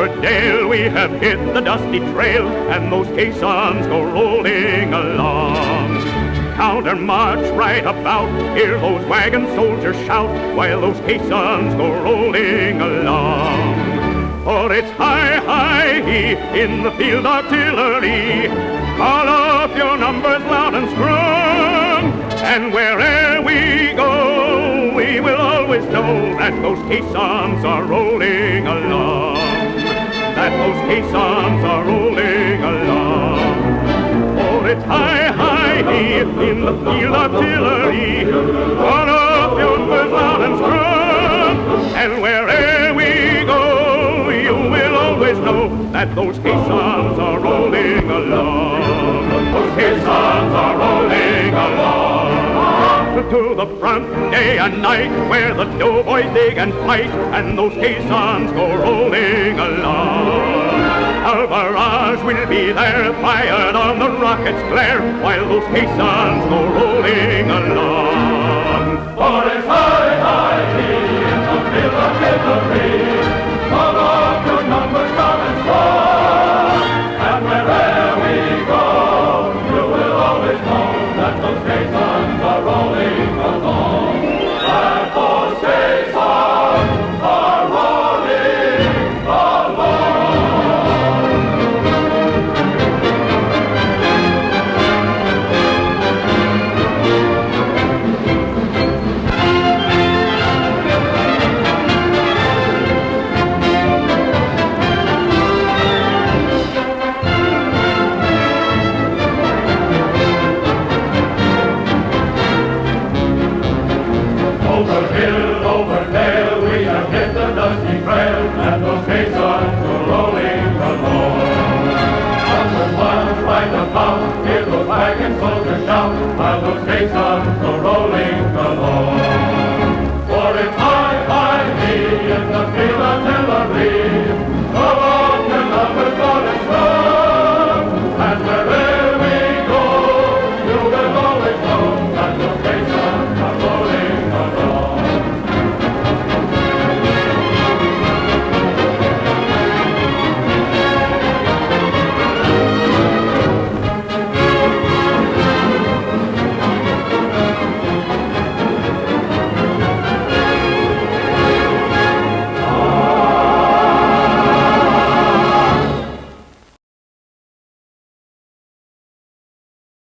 over dale we have hit the dusty trail, and those caissons go rolling along. Counter march right about, hear those wagon soldiers shout, while those caissons go rolling along. For it's hi, hi, he in the field artillery. Call up your numbers loud and strong, and where'er we go, we will always know that those caissons are rolling along. That those caissons are rolling along. For it's hi, hi, he in the field artillery. Call up your numbers loud and strong, and where'er we go, you will always know that those caissons are rolling along. Those caissons are rolling along. To the front day and night, where the doughboys dig and fight, and those caissons go rolling along. Our barrage will be there, fired on the rocket's glare, while those caissons go rolling